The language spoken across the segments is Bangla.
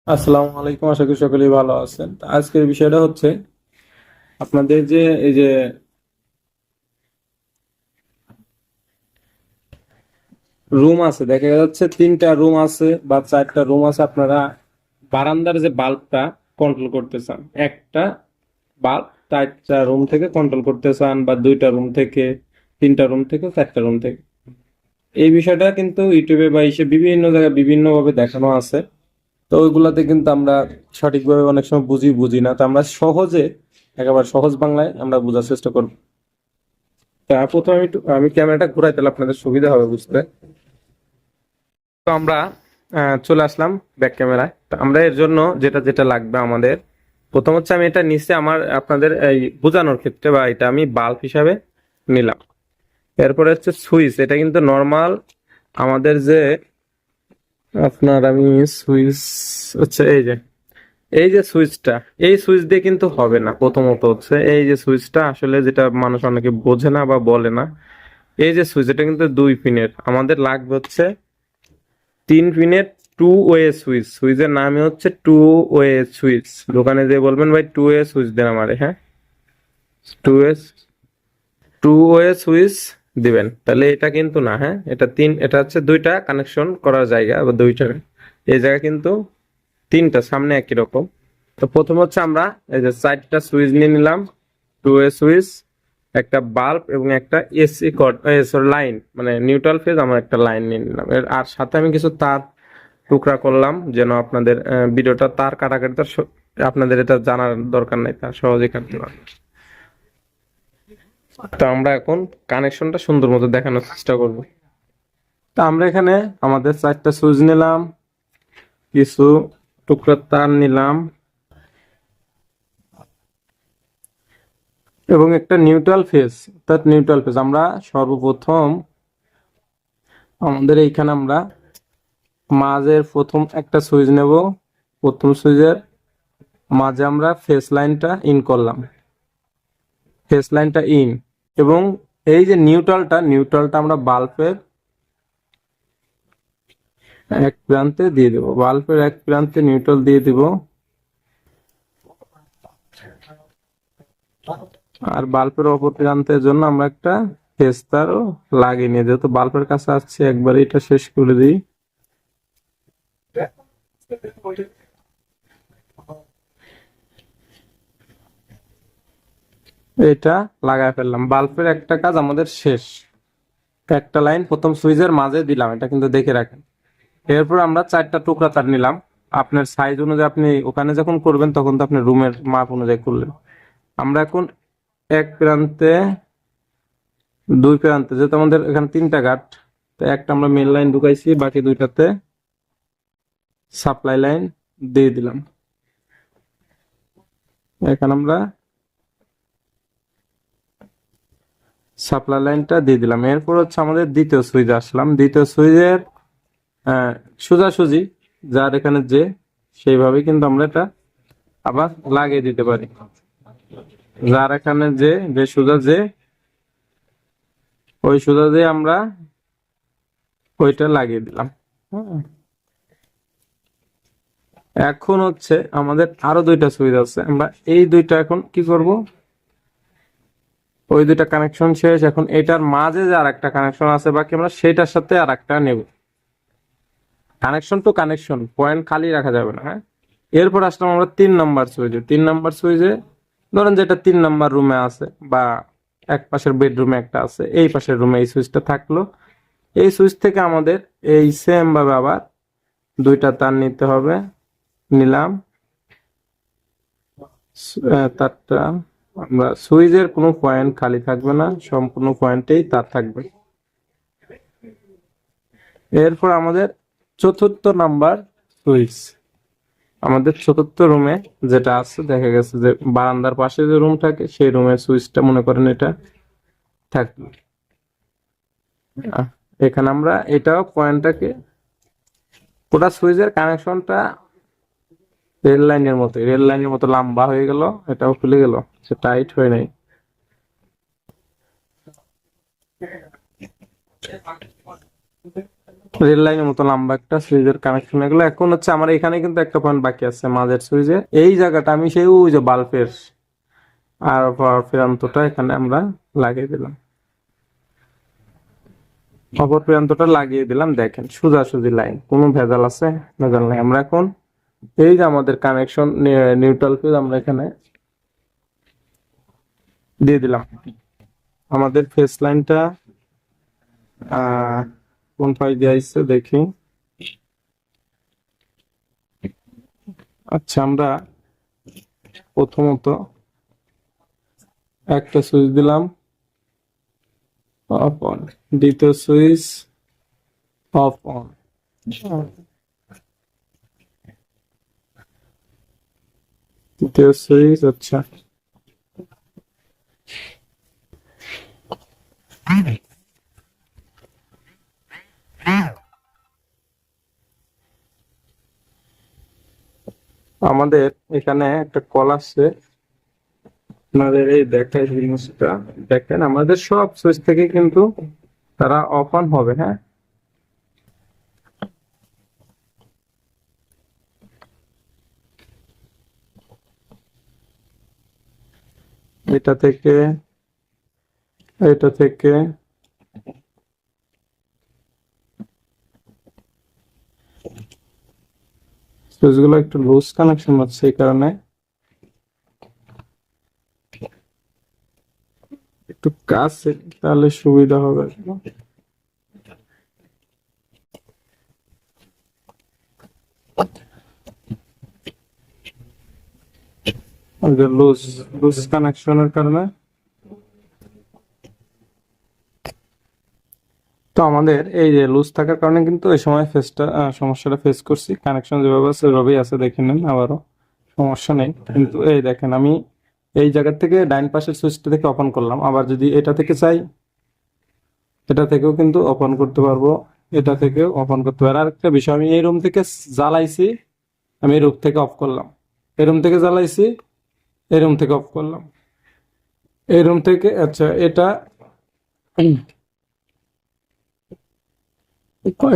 আসসালামু আলাইকুম, আশা করি সকলেই ভালো আছেন। তো আজকের বিষয়টা হচ্ছে আপনাদের যে এই যে রুম আছে, দেখা যাচ্ছে তিনটা রুম আছে বা চারটা রুম আছে। আপনারা বারান্দার যে বাল্বটা কন্ট্রোল করতে চান, একটা বাল্ব চারটা রুম থেকে কন্ট্রোল করতে চান, বা দুইটা রুম থেকে, তিনটা রুম থেকে, চারটা রুম থেকে। এই বিষয়টা কিন্তু ইউটিউবে বা ইসে বিভিন্ন জায়গায় বিভিন্ন ভাবে দেখানো আছে। তো ওইগুলাতে কিন্তু আমরা সঠিকভাবে অনেক সময় বুঝি না। তো আমরা সহজে, একেবারে সহজ বাংলায় আমরা বোঝার চেষ্টা করব। তা প্রথমে আমি ক্যামেরাটা ঘুরাই, তাহলে আপনাদের সুবিধা হবে বুঝতে। তো আমরা চলে আসলাম ব্যাক ক্যামেরায়। তো আমরা এর জন্য যেটা যেটা লাগবে আমাদের, প্রথম হচ্ছে আমি এটা নিচে আমার আপনাদের এই বোঝানোর ক্ষেত্রে, বা এটা আমি বাল্ব হিসাবে নিলাম। এরপরে হচ্ছে সুইচ, এটা কিন্তু নর্মাল আমাদের যে আপনার আমি সুইচ হচ্ছে এই যে সুইচটা, এই সুইচ দিয়ে কিন্তু হবে না। প্রথমত হচ্ছে এই যে সুইচটা আসলে যেটা মানুষ অনেকে বোঝে না বা বলে না, এই যে সুইচ এটা কিন্তু 2 পিনের, আমাদের লাগবে হচ্ছে 3 পিনের টু ওয়ে সুইচ। সুইচের নামই হচ্ছে টু ওয়ে সুইচ। দোকানে যে বলবেন ভাই টু ওয়ে সুইচ দেন আমারে, হ্যাঁ, two way two way switch দিবেন। তাহলে এটা কিন্তু না, হ্যাঁ, এটা হচ্ছে দুইটা কানেকশন করার জায়গা বা দুইটা, এই জায়গা কিন্তু তিনটা, সামনে একই রকম। তো প্রথম হচ্ছে আমরা এই যে চারটা সুইচ নিয়ে নিলাম, টু ওয়ে সুইচ, একটা বাল্ব এবং একটা এসি কর্ড, সরি লাইন, মানে নিউট্রাল ফেজ আমার একটা লাইন নিয়ে নিলাম। আর সাথে আমি কিছু তার টুকরা করলাম, যেন আপনাদের ভিডিওটা তার কাটাকাটিটা আপনাদের এটা জানার দরকার নাই, তার সহজেই কাটতে পারবেন। তো আমরা এখন কানেকশনটা সুন্দর মতো দেখানোর চেষ্টা করব। তো আমরা এখানে আমাদের চারটা সুইচ নিলাম, কিছু টুকরা তার নিলাম, এবং একটা নিউট্রাল ফেজ। অর্থাৎ নিউট্রাল ফেজ আমরা সর্বপ্রথম আমাদের এইখানে আমরা মাঝের প্রথম একটা সুইচ নেব। প্রথম সুইচের মাঝে আমরা ফেজ লাইনটা ইন করলাম, ফেজ লাইনটা ইন। এবং এই যে নিউট্রালটা আমরা বাল্বের এক প্রান্তে দিয়ে দেব, বাল্বের এক প্রান্তে নিউট্রাল দিয়ে দিব। আর বাল্বের অপর প্রান্তের জন্য আমরা একটা ফেজ তারও লাগিয়ে নিয়ে, যেহেতু বাল্বের কাছে আসছে একবারে এটা শেষ করে দিই। এটা লাগাই ফেললাম, বাল্বের একটা কাজ আমাদের শেষ। একটা লাইন প্রথম সুইচের মাঝে দিলাম, এটা কিন্তু দেখে রাখেন। এরপর আমরা চারটা টুকরা তার নিলাম। আপনার সাইজ অনুযায়ী আপনি ওখানে যখন করবেন তখন তো আপনি রুমের মাপ অনুযায়ী করলেন। আমরা এখন এক প্রান্তে, দুই প্রান্তে, যেহেতু আমাদের এখানে তিনটা গাঁট, তো একটা আমরা মেন লাইন ঢুকাইছি, বাকি দুইটাতে সাপ্লাই লাইন দিয়ে দিলাম। এখানে আমরা সাপ্লাই লাইনটা দিয়ে দিলাম। এরপর হচ্ছে আমাদের দ্বিতীয় সুইচে আসলাম। দ্বিতীয় সুইচের সোজাসুজি যার এখানে যে, সেইভাবে কিন্তু আমরা এটা আবার লাগিয়ে দিতে পারি। যার এখানে যে সোজা যে, ওই সোজা যে আমরা ওইটা লাগিয়ে দিলাম। হ্যাঁ। এখন হচ্ছে আমাদের আরো দুইটা সুইচ আছে, আমরা এই দুইটা এখন কি করব, ওই দুইটা কানেকশন শেষ। এখন এটার মাঝে যে আর একটা কানেকশন আছে বাকি, আমরা সেটার সাথে আর একটা নেব। কানেকশন টু কানেকশন, পয়েন্ট খালি রাখা যাবে না, হ্যাঁ। এরপর আসলাম আমরা 3 নাম্বার সুইচে। 3 নাম্বার সুইচে ধরেন যেটা 3 নাম্বার রুমে আছে, বা এক পাশের বেডরুমে একটা আছে, এই পাশের রুমে এই সুইচটা থাকলো। এই সুইচ থেকে আমাদের এই সেম ভাবে আবার দুইটা তার নিতে হবে। নিলাম তারটা, আমরা সুইচের কোনো পয়েন্ট খালি থাকবে না, সম্পূর্ণ পয়েন্টেই তার থাকবে। এরপর আমাদের 4র্থ নাম্বার সুইচ, আমাদের 4র্থ রুমে যেটা আছে, দেখা গেছে যে বারান্দার পাশে যে রুম থাকে, সেই রুমের সুইচটা মনে করেন এটা থাকবে। এখানে আমরা এটাও পয়েন্টটাকে, পুরা সুইচের কানেকশনটা রেল লাইনের মতো লম্বা হয়ে গেল, এটাও খুলে গেল, সে টাইট হয়ে নাই। রেল লাইনের মতো লম্বা একটা সুইচের কানেকশন। এগুলো এখন হচ্ছে আমার এখানে কিন্তু একটা পয়েন্ট বাকি আছে মাঝের সুইচে, এই জায়গাটা আমি সেই ওই যে বাল্বের আর পাওয়ার প্রান্তটা এখানে আমরা লাগিয়ে দিলাম, অপর প্রান্তটা লাগিয়ে দিলাম। দেখেন সোজাসুজি লাইন, কোনো ভেজাল আছে? ভেজাল নাই। আমরা এখন এই যে আমাদের কানেকশন নিউট্রাল ফিউজ আমরা এখানে দিয়ে দিলাম। আমাদের ফেস লাইনটা কোন পাশ দিয়ে আসছে দেখি। আচ্ছা, আমরা প্রথমত একটা সুইচ দিলাম অফ অন, দ্বিতীয় সুইচ অফ অন, তৃতীয় সুইচ। আচ্ছা, আমাদের এখানে একটা কল আসছে, আপনাদের এই দেখাই জিনিসটা। দেখেন আমাদের সব সুইচ থেকে কিন্তু তারা অফ অন হবে। হ্যাঁ, এটা থেকে, এটা থেকে, সুইচ গুলো একটু লুজ কানেকশন হচ্ছে, এই কারণে একটু কাছে তাহলে সুবিধা হবে। লুজ লুজ কানেকশনের কারণে তো আমাদের এই যে লুজ থাকার কারণে কিন্তু এই সময় সমস্যাটা ফেস করছি। কানেকশন যেভাবে আছে ওইভাবেই আছে, দেখে নেন, আবারও সমস্যা নেই। কিন্তু এই দেখেন আমি এই জায়গা থেকে ডাইন পাশের সুইচটা থেকে ওপেন করলাম, আবার যদি এটা থেকে চাই এটা থেকেও কিন্তু ওপেন করতে পারবো, এটা থেকেও ওপেন করতে পারবো। আর একটা বিষয়, আমি এই রুম থেকে জ্বালাইছি, আমি এই রুম থেকে অফ করলাম, এই রুম থেকে জ্বালাইছি, এই রুম থেকে অফ করলাম, এই রুম থেকে। আচ্ছা, এটা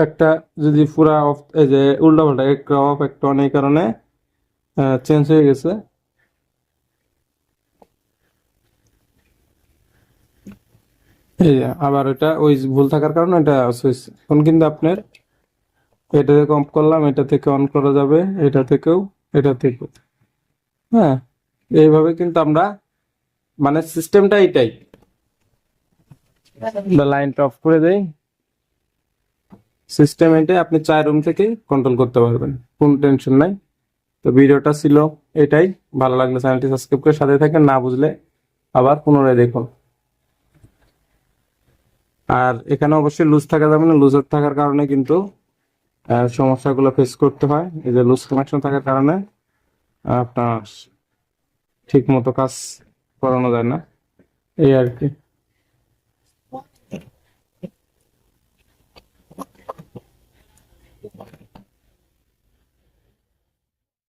একটা যদি পুরা অফ, এই যে উল্টা পাল্টা একটা অফ একটা অন, এই কারণে চেঞ্জ হয়ে গেছে। এই যে আবার এটা ওই ভুল থাকার কারণে এটা সুইচ এখন কিন্তু আপনার এটা থেকে অফ করলাম, এটা থেকে অন করা যাবে, এটা থেকেও, এটা থেকেও। হ্যাঁ, এইভাবে কিন্তু আমরা, মানে সিস্টেমটা এটাই। লাইনটা অফ করে দেই, সিস্টেম এটাই, আপনি 4 রুম থেকে কন্ট্রোল করতে পারবেন, কোনো টেনশন নাই। তো ভিডিওটা ছিল এটাই, ভালো লাগলে চ্যানেলটি সাবস্ক্রাইব করে সাথে থাকেন, না বুঝলে আবার পুনরায় দেখুন। আর এখানে অবশ্যই লুজ থাকা যাবে না, লুজ থাকার কারণে কিন্তু সমস্যাগুলো ফেস করতে হয়। এই যে লুজ কানেকশন থাকার কারণে আপনার ঠিক মতো কাজ করানো যায় না, এই আর কি।